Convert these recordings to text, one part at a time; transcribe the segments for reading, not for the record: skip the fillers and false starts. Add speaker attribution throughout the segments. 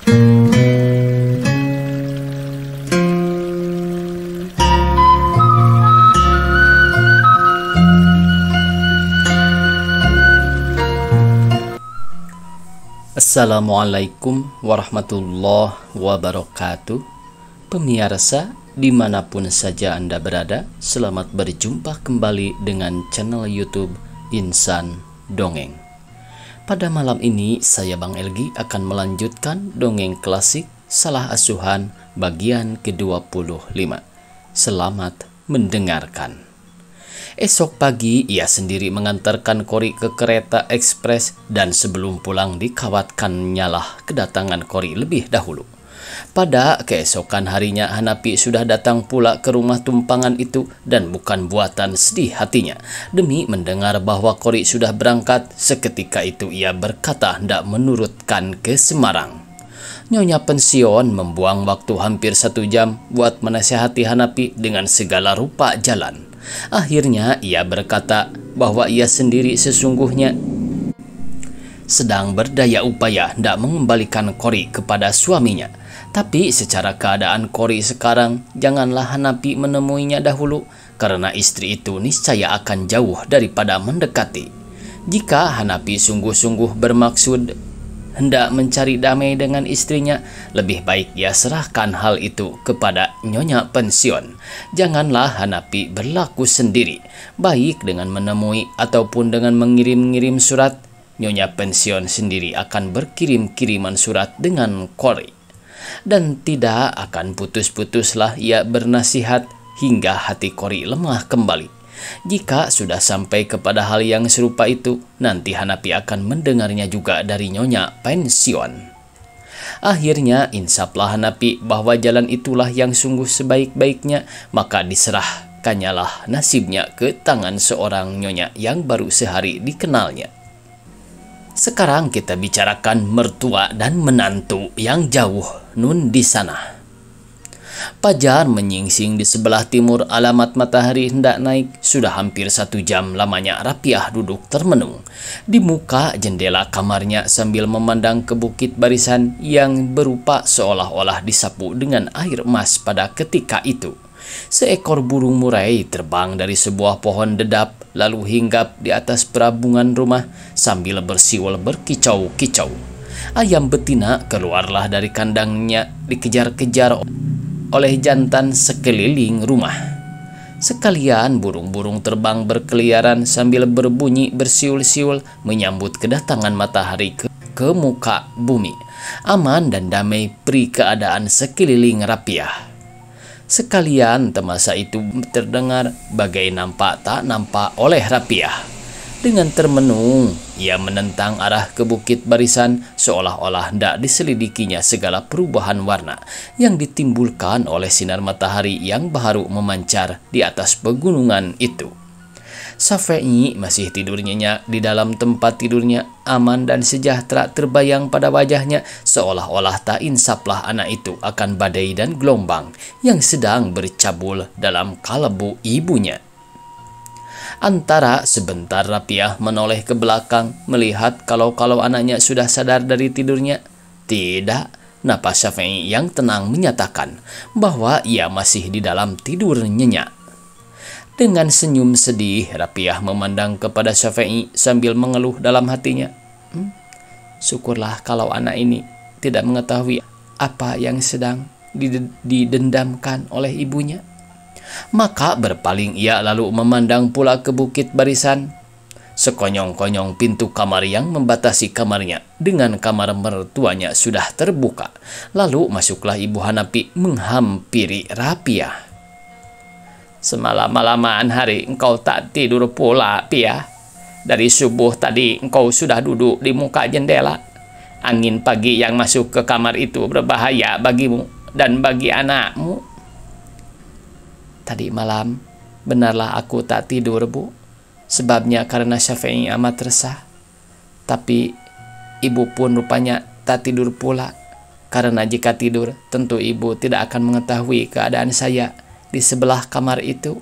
Speaker 1: Assalamualaikum warahmatullahi wabarakatuh. Pemirsa dimanapun saja Anda berada, selamat berjumpa kembali dengan channel YouTube Insan Dongeng. Pada malam ini saya Bang Elgi akan melanjutkan dongeng klasik Salah Asuhan bagian ke-25. Selamat mendengarkan. Esok pagi ia sendiri mengantarkan Kori ke kereta ekspres dan sebelum pulang dikawatkannya lah kedatangan Kori lebih dahulu. Pada keesokan harinya Hanapi sudah datang pula ke rumah tumpangan itu dan bukan buatan sedih hatinya. Demi mendengar bahwa Kori sudah berangkat, seketika itu ia berkata hendak menurutkan ke Semarang. Nyonya pensiun membuang waktu hampir 1 jam buat menasihati Hanapi dengan segala rupa jalan. Akhirnya ia berkata bahwa ia sendiri sesungguhnya sedang berdaya upaya hendak mengembalikan Kori kepada suaminya. Tapi secara keadaan Kori sekarang, janganlah Hanapi menemuinya dahulu, karena istri itu niscaya akan jauh daripada mendekati. Jika Hanapi sungguh-sungguh bermaksud hendak mencari damai dengan istrinya, lebih baik ia serahkan hal itu kepada Nyonya pensiun. Janganlah Hanapi berlaku sendiri, baik dengan menemui ataupun dengan mengirim-ngirim surat. Nyonya pensiun sendiri akan berkirim-kiriman surat dengan Kori. Dan tidak akan putus-putuslah ia bernasihat hingga hati Kori lemah kembali. Jika sudah sampai kepada hal yang serupa itu, nanti Hanapi akan mendengarnya juga dari Nyonya pensiun. Akhirnya insaplah Hanapi bahwa jalan itulah yang sungguh sebaik-baiknya, maka diserahkannya lah nasibnya ke tangan seorang nyonya yang baru sehari dikenalnya. Sekarang kita bicarakan mertua dan menantu yang jauh nun di sana. Pajar menyingsing di sebelah timur, alamat matahari hendak naik. Sudah hampir 1 jam lamanya Rapiah duduk termenung di muka jendela kamarnya sambil memandang ke bukit barisan yang berupa seolah-olah disapu dengan air emas pada ketika itu. Seekor burung murai terbang dari sebuah pohon dedap lalu hinggap di atas perabungan rumah sambil bersiul berkicau-kicau. Ayam betina keluarlah dari kandangnya dikejar-kejar oleh jantan sekeliling rumah. Sekalian burung-burung terbang berkeliaran sambil berbunyi bersiul-siul menyambut kedatangan matahari ke muka bumi. Aman dan damai pri keadaan sekeliling Rapiah. Sekalian temasa itu terdengar bagai nampak tak nampak oleh Rapiah. Dengan termenung, ia menentang arah ke bukit barisan seolah-olah hendak diselidikinya segala perubahan warna yang ditimbulkan oleh sinar matahari yang baru memancar di atas pegunungan itu. Safei masih tidur nyenyak di dalam tempat tidurnya, aman dan sejahtera terbayang pada wajahnya, seolah-olah tak insaplah anak itu akan badai dan gelombang yang sedang bercabul dalam kalebu ibunya. Antara sebentar Rapiah menoleh ke belakang melihat kalau anaknya sudah sadar dari tidurnya. Tidak, napa Safei yang tenang menyatakan bahwa ia masih di dalam tidur nyenyak. Dengan senyum sedih Rapiah memandang kepada Safei sambil mengeluh dalam hatinya. Syukurlah kalau anak ini tidak mengetahui apa yang sedang didendamkan oleh ibunya. Maka berpaling ia lalu memandang pula ke bukit barisan. Sekonyong-konyong pintu kamar yang membatasi kamarnya dengan kamar mertuanya sudah terbuka. Lalu masuklah Ibu Hanapi menghampiri Rapiah. Semalam-malaman hari engkau tak tidur pula, Piah. Dari subuh tadi engkau sudah duduk di muka jendela. Angin pagi yang masuk ke kamar itu berbahaya bagimu dan bagi anakmu. Tadi malam, benarlah aku tak tidur, Bu. Sebabnya karena Safei amat resah. Tapi ibu pun rupanya tak tidur pula. Karena jika tidur, tentu ibu tidak akan mengetahui keadaan saya di sebelah kamar itu.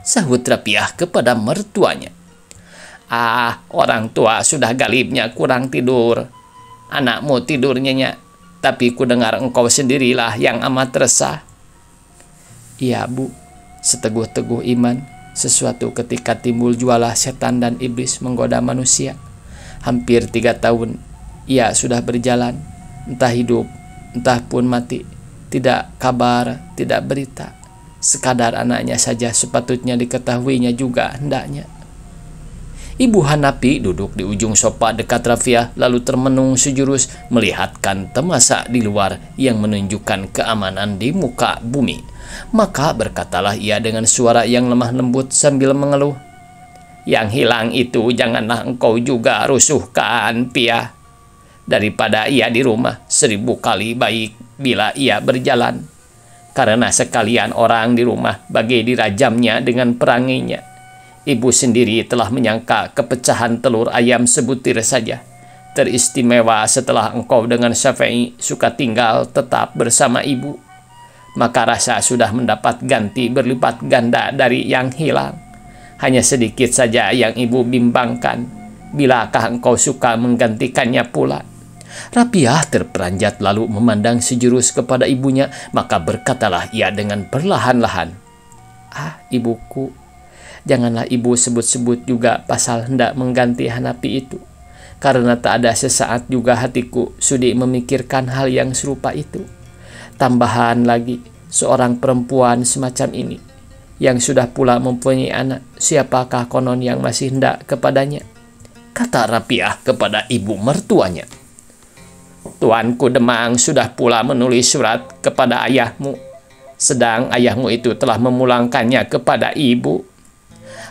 Speaker 1: Sahut Rapiah kepada mertuanya. Orang tua sudah galibnya kurang tidur. Anakmu tidur nyenyak. tapi ku dengar engkau sendirilah yang amat resah. Iya Bu, seteguh-teguh iman, sesuatu ketika timbul jualah setan dan iblis menggoda manusia. Hampir 3 tahun ia sudah berjalan, entah hidup, entah pun mati. Tidak kabar, tidak berita. Sekadar anaknya saja sepatutnya diketahuinya juga hendaknya. Ibu Hanapi duduk di ujung sofa dekat Rafiah lalu termenung sejurus melihatkan temasa di luar yang menunjukkan keamanan di muka bumi. Maka berkatalah ia dengan suara yang lemah lembut sambil mengeluh. Yang hilang itu janganlah engkau juga rusuhkan, Piah. Daripada ia di rumah 1000 kali baik bila ia berjalan. Karena sekalian orang di rumah bagai dirajamnya dengan peranginya. Ibu sendiri telah menyangka kepecahan telur ayam sebutir saja. Teristimewa setelah engkau dengan Syafi'i suka tinggal tetap bersama ibu. Maka rasa sudah mendapat ganti berlipat ganda dari yang hilang. Hanya sedikit saja yang ibu bimbangkan. Bilakah engkau suka menggantikannya pula? Rapiah terperanjat lalu memandang sejurus kepada ibunya. Maka berkatalah ia dengan perlahan-lahan. Ah, ibuku, janganlah ibu sebut-sebut juga pasal hendak mengganti Hanapi itu. Karena tak ada sesaat juga hatiku sudi memikirkan hal yang serupa itu. Tambahan lagi, seorang perempuan semacam ini, yang sudah pula mempunyai anak, siapakah konon yang masih hendak kepadanya? Kata Rapiah kepada ibu mertuanya. Tuanku Demang sudah pula menulis surat kepada ayahmu, sedang ayahmu itu telah memulangkannya kepada ibu.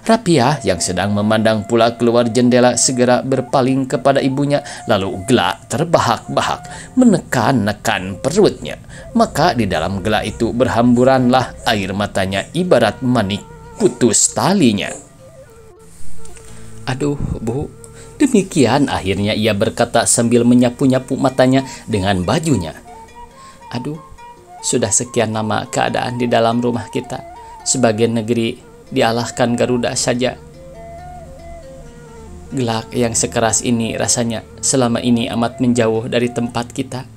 Speaker 1: Rapiah yang sedang memandang pula keluar jendela segera berpaling kepada ibunya lalu gelak terbahak-bahak menekan-nekan perutnya. Maka di dalam gelak itu berhamburanlah air matanya ibarat manik putus talinya. Aduh Bu, demikian akhirnya ia berkata sambil menyapu-nyapu matanya dengan bajunya. Aduh, sudah sekian lama keadaan di dalam rumah kita. Sebagian negeri dialahkan Garuda saja. Gelak yang sekeras ini rasanya selama ini amat menjauh dari tempat kita.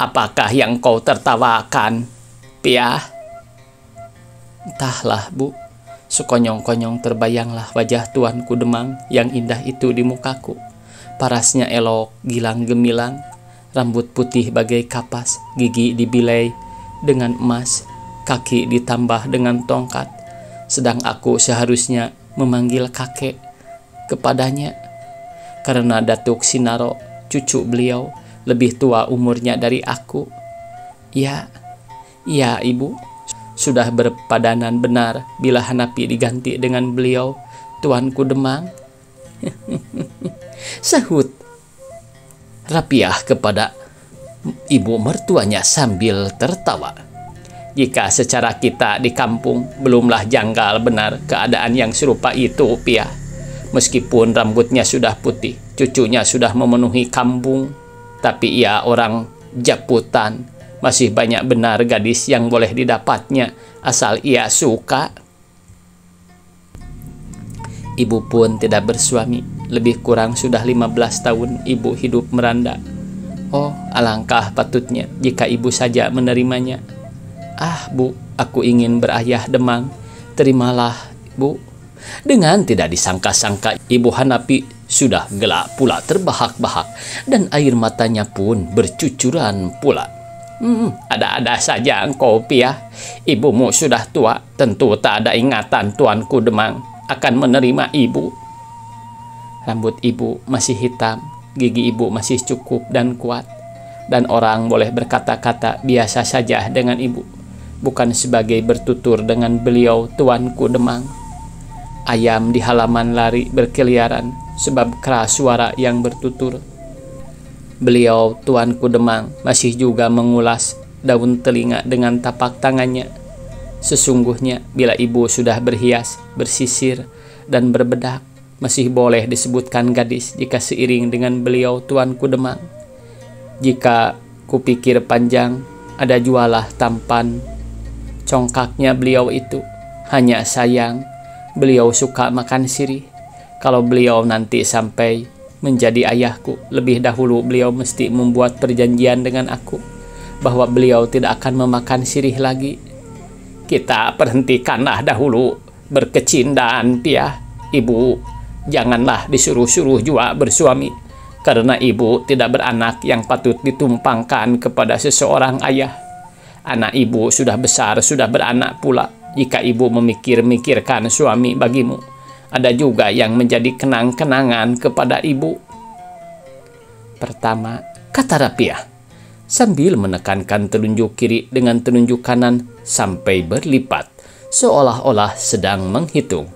Speaker 1: Apakah yang kau tertawakan, Piah? Entahlah Bu, sekonyong-konyong terbayanglah wajah tuanku Demang yang indah itu di mukaku. Parasnya elok, gilang gemilang, rambut putih bagai kapas, gigi dibilai dengan emas, kaki ditambah dengan tongkat. Sedang aku seharusnya memanggil kakek kepadanya. Karena Datuk Sinaro, cucu beliau, lebih tua umurnya dari aku. Ya, ibu, sudah berpadanan benar bila Hanapi diganti dengan beliau, tuanku Demang. Sahut Rapiah kepada ibu mertuanya sambil tertawa. Jika secara kita di kampung belumlah janggal benar keadaan yang serupa itu, Piah. Meskipun rambutnya sudah putih, cucunya sudah memenuhi kampung, tapi ia orang Japutan. Masih banyak benar gadis yang boleh didapatnya asal ia suka. Ibu pun tidak bersuami, lebih kurang sudah 15 tahun ibu hidup meranda. Oh, alangkah patutnya jika ibu saja menerimanya. Ah Bu, aku ingin berayah Demang. Terimalah Bu. Dengan tidak disangka-sangka Ibu Hanapi sudah gelak pula terbahak-bahak dan air matanya pun bercucuran pula. Ada-ada saja engkau, Piah. Ibumu sudah tua, tentu tak ada ingatan tuanku Demang akan menerima ibu. Rambut ibu masih hitam, gigi ibu masih cukup dan kuat, dan orang boleh berkata-kata biasa saja dengan ibu, bukan sebagai bertutur dengan beliau tuanku Demang. Ayam di halaman lari berkeliaran sebab keras suara yang bertutur. Beliau tuanku Demang masih juga mengulas daun telinga dengan tapak tangannya. Sesungguhnya bila ibu sudah berhias, bersisir, dan berbedak, masih boleh disebutkan gadis jika seiring dengan beliau tuanku Demang. Jika kupikir panjang, ada jualah tampan congkaknya beliau itu. Hanya sayang, beliau suka makan sirih. Kalau beliau nanti sampai menjadi ayahku, lebih dahulu beliau mesti membuat perjanjian dengan aku bahwa beliau tidak akan memakan sirih lagi. Kita perhentikanlah dahulu berkecindaan, Piah. Ibu, janganlah disuruh-suruh jua bersuami, karena ibu tidak beranak yang patut ditumpangkan kepada seseorang ayah. Anak ibu sudah besar, sudah beranak pula. Jika ibu memikir-mikirkan suami bagimu, ada juga yang menjadi kenang-kenangan kepada ibu. Pertama, kata Rapiah, sambil menekankan telunjuk kiri dengan telunjuk kanan sampai berlipat, seolah-olah sedang menghitung.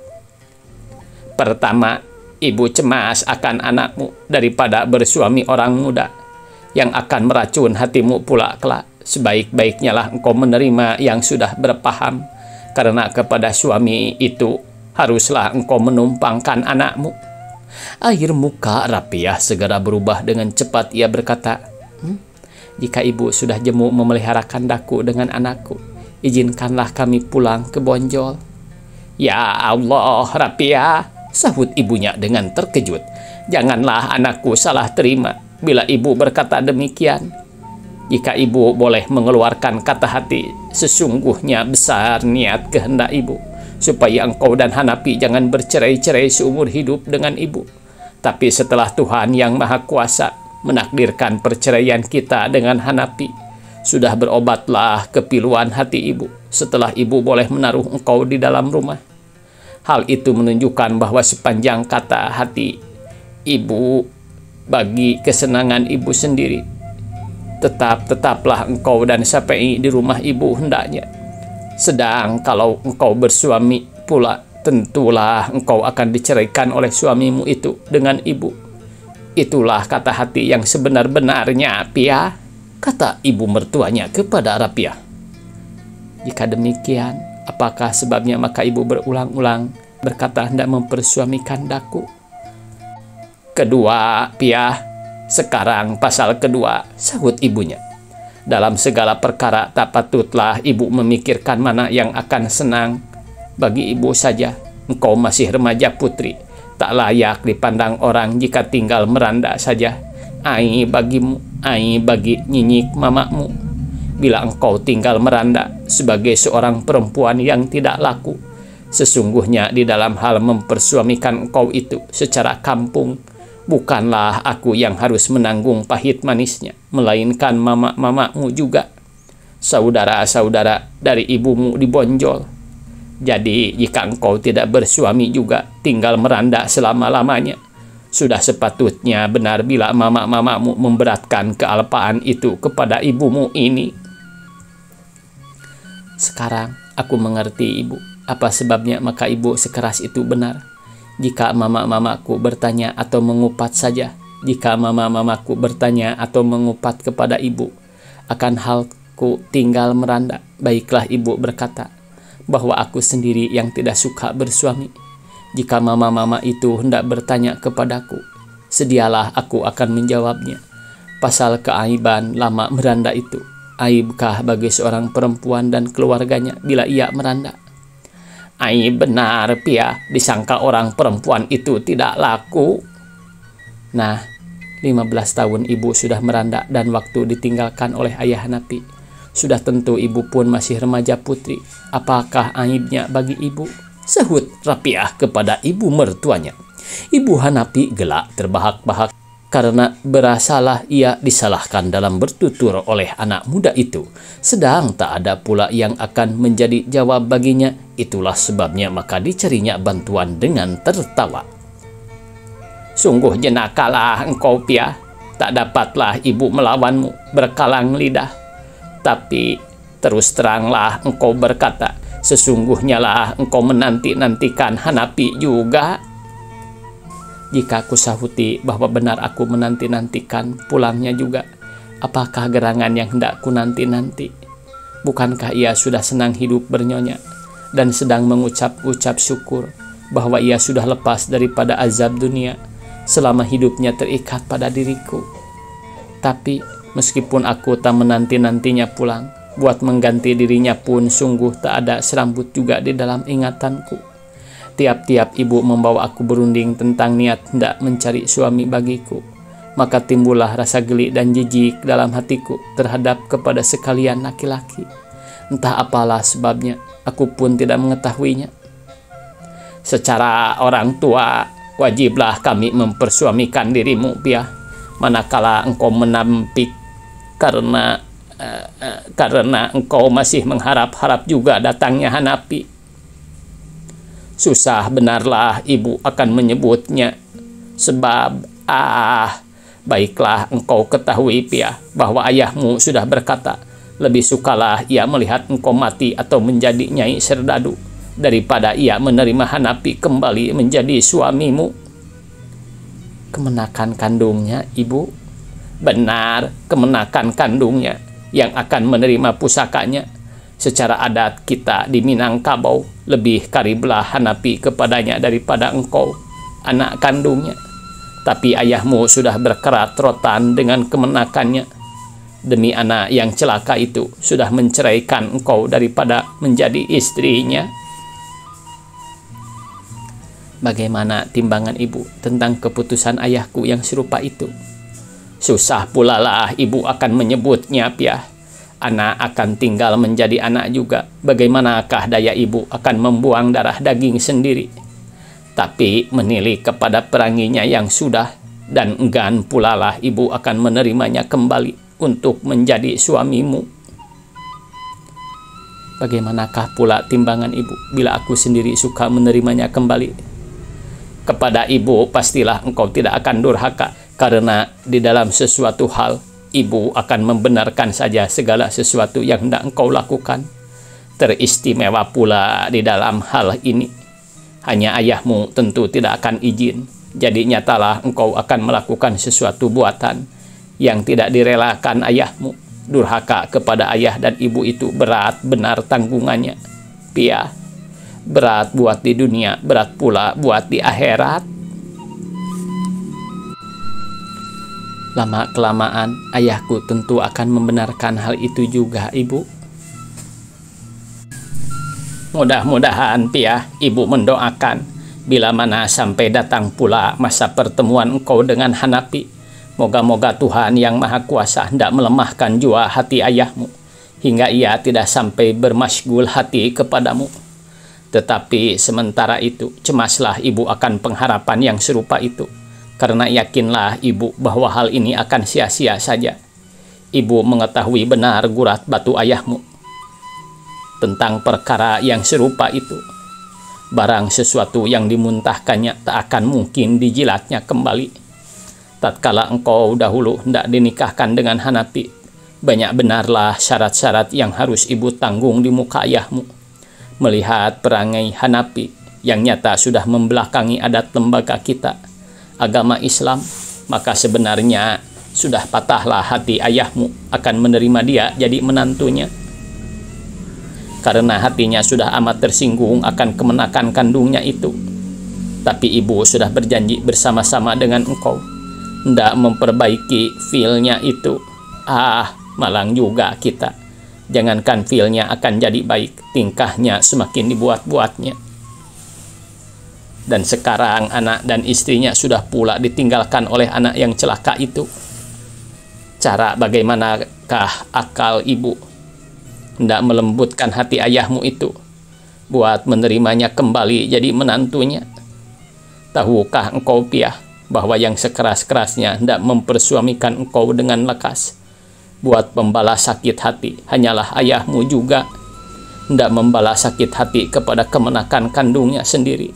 Speaker 1: Pertama, ibu cemas akan anakmu daripada bersuami orang muda yang akan meracun hatimu pula kelak. Sebaik-baiknya lah engkau menerima yang sudah berpaham, karena kepada suami itu haruslah engkau menumpangkan anakmu. Air muka Rapiah segera berubah dengan cepat. Ia berkata, jika ibu sudah jemu memeliharakan daku dengan anakku, izinkanlah kami pulang ke Bonjol. Ya Allah, Rapiah, sahut ibunya dengan terkejut. Janganlah anakku salah terima bila ibu berkata demikian. Jika ibu boleh mengeluarkan kata hati, sesungguhnya besar niat kehendak ibu supaya engkau dan Hanapi jangan bercerai-cerai seumur hidup dengan ibu. Tapi setelah Tuhan yang Maha Kuasa menakdirkan perceraian kita dengan Hanapi, sudah berobatlah kepiluan hati ibu setelah ibu boleh menaruh engkau di dalam rumah. Hal itu menunjukkan bahwa sepanjang kata hati ibu bagi kesenangan ibu sendiri, tetaplah engkau dan Sapai di rumah ibu hendaknya. Sedang kalau engkau bersuami pula, tentulah engkau akan diceraikan oleh suamimu itu dengan ibu. Itulah kata hati yang sebenar-benarnya, Piah, kata ibu mertuanya kepada Rapiah. Jika demikian, apakah sebabnya maka ibu berulang-ulang berkata hendak mempersuamikan daku? Kedua, Piah, sekarang pasal kedua, sahut ibunya. Dalam segala perkara tak patutlah ibu memikirkan mana yang akan senang bagi ibu saja. Engkau masih remaja putri, tak layak dipandang orang jika tinggal meranda saja. Ai bagimu, ai bagi nyinyik mamamu. Bila engkau tinggal meranda sebagai seorang perempuan yang tidak laku, sesungguhnya di dalam hal mempersuamikan engkau itu secara kampung, bukanlah aku yang harus menanggung pahit manisnya, melainkan mama-mamamu juga, saudara-saudara dari ibumu di Bonjol. Jadi jika engkau tidak bersuami juga, tinggal meranda selama-lamanya, sudah sepatutnya benar bila mama-mamamu memberatkan kealpaan itu kepada ibumu ini. Sekarang aku mengerti ibu, apa sebabnya maka ibu sekeras itu benar. Jika mama-mamaku bertanya atau mengupat saja, jika mama-mamaku bertanya atau mengupat kepada ibu akan halku tinggal meranda, baiklah ibu berkata bahwa aku sendiri yang tidak suka bersuami. Jika mama-mama itu hendak bertanya kepadaku, sedialah aku akan menjawabnya. Pasal keaiban lama meranda itu, aibkah bagi seorang perempuan dan keluarganya bila ia meranda? Ai benar, Piah, disangka orang perempuan itu tidak laku. Nah, 15 tahun ibu sudah meranda dan waktu ditinggalkan oleh ayah Hanapi. Sudah tentu ibu pun masih remaja putri. Apakah aibnya bagi ibu? Sahut Rapiah kepada ibu mertuanya. Ibu Hanapi gelak terbahak-bahak karena berasalah ia disalahkan dalam bertutur oleh anak muda itu, sedang tak ada pula yang akan menjadi jawab baginya. Itulah sebabnya maka dicarinya bantuan dengan tertawa. Sungguh jenakalah engkau, Piah, tak dapatlah ibu melawanmu berkalang lidah. Tapi terus teranglah engkau berkata, sesungguhnya lah engkau menanti-nantikan Hanapi juga. Jika aku sahuti bahwa benar aku menanti-nantikan pulangnya juga, apakah gerangan yang hendak ku nanti-nanti? Bukankah ia sudah senang hidup bernyonya dan sedang mengucap-ucap syukur bahwa ia sudah lepas daripada azab dunia selama hidupnya terikat pada diriku? Tapi meskipun aku tak menanti-nantinya pulang, buat mengganti dirinya pun sungguh tak ada serambut juga di dalam ingatanku. tiap-tiap ibu membawa aku berunding tentang niat hendak mencari suami bagiku, maka timbullah rasa geli dan jijik dalam hatiku terhadap kepada sekalian laki-laki. Entah apalah sebabnya, aku pun tidak mengetahuinya. Secara orang tua, wajiblah kami mempersuamikan dirimu, Piah, manakala engkau menampik karena engkau masih mengharap-harap juga datangnya Hanapi. Susah benarlah ibu akan menyebutnya, sebab baiklah engkau ketahui, Piah, bahwa ayahmu sudah berkata, lebih sukalah ia melihat engkau mati atau menjadi Nyai Serdadu daripada ia menerima Hanapi kembali menjadi suamimu. Kemenakan kandungnya, ibu? Benar, kemenakan kandungnya yang akan menerima pusakanya. Secara adat kita di Minangkabau lebih kariblah Hanapi kepadanya daripada engkau, anak kandungnya. Tapi ayahmu sudah berkerat rotan dengan kemenakannya. Demi anak yang celaka itu sudah menceraikan engkau daripada menjadi istrinya. Bagaimana timbangan ibu tentang keputusan ayahku yang serupa itu? Susah pula lah ibu akan menyebutnya, Piah. Anak akan tinggal menjadi anak juga. Bagaimanakah daya ibu akan membuang darah daging sendiri? Tapi menilik kepada peranginya yang sudah, dan enggan pula lah ibu akan menerimanya kembali untuk menjadi suamimu. Bagaimanakah pula timbangan ibu bila aku sendiri suka menerimanya kembali? Kepada ibu pastilah engkau tidak akan durhaka, karena di dalam sesuatu hal ibu akan membenarkan saja segala sesuatu yang hendak engkau lakukan. Teristimewa pula di dalam hal ini, hanya ayahmu tentu tidak akan izin. Jadi nyatalah engkau akan melakukan sesuatu buatan yang tidak direlakan ayahmu. Durhaka kepada ayah dan ibu itu berat benar tanggungannya, Piah. Berat buat di dunia, berat pula buat di akhirat. Lama-kelamaan ayahku tentu akan membenarkan hal itu juga, ibu. Mudah-mudahan, Piah, ibu mendoakan bila mana sampai datang pula masa pertemuan engkau dengan Hanapi. Moga-moga Tuhan yang Maha Kuasa hendak melemahkan jua hati ayahmu hingga ia tidak sampai bermasyghul hati kepadamu. Tetapi sementara itu cemaslah ibu akan pengharapan yang serupa itu. Karena yakinlah ibu bahwa hal ini akan sia-sia saja. Ibu mengetahui benar gurat batu ayahmu tentang perkara yang serupa itu. Barang sesuatu yang dimuntahkannya tak akan mungkin dijilatnya kembali. Tatkala engkau dahulu hendak dinikahkan dengan Hanapi, banyak benarlah syarat-syarat yang harus ibu tanggung di muka ayahmu. Melihat perangai Hanapi yang nyata sudah membelakangi adat lembaga kita, agama Islam, maka sebenarnya sudah patahlah hati ayahmu akan menerima dia jadi menantunya. Karena hatinya sudah amat tersinggung akan kemenakan kandungnya itu. Tapi ibu sudah berjanji bersama-sama dengan engkau hendak memperbaiki feel-nya itu. Malang juga kita. Jangankan feel-nya akan jadi baik, tingkahnya semakin dibuat-buatnya. Dan sekarang anak dan istrinya sudah pula ditinggalkan oleh anak yang celaka itu. Cara bagaimanakah akal ibu hendak melembutkan hati ayahmu itu buat menerimanya kembali jadi menantunya? Tahukah engkau, Piah, bahwa yang sekeras-kerasnya hendak mempersuamikan engkau dengan lekas buat membalas sakit hati hanyalah ayahmu juga, hendak membalas sakit hati kepada kemenakan kandungnya sendiri.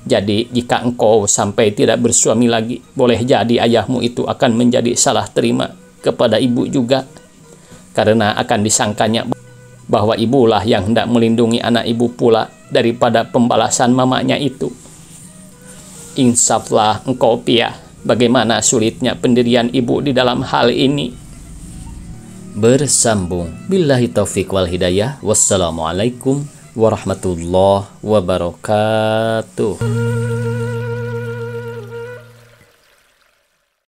Speaker 1: Jadi jika engkau sampai tidak bersuami lagi, boleh jadi ayahmu itu akan menjadi salah terima kepada ibu juga, karena akan disangkanya bahwa ibulah yang hendak melindungi anak ibu pula daripada pembalasan mamanya itu. Insaflah engkau, Piah, bagaimana sulitnya pendirian ibu di dalam hal ini.
Speaker 2: Bersambung. Billahi taufiq wal hidayah. Wassalamualaikum warahmatullahi wabarakatuh.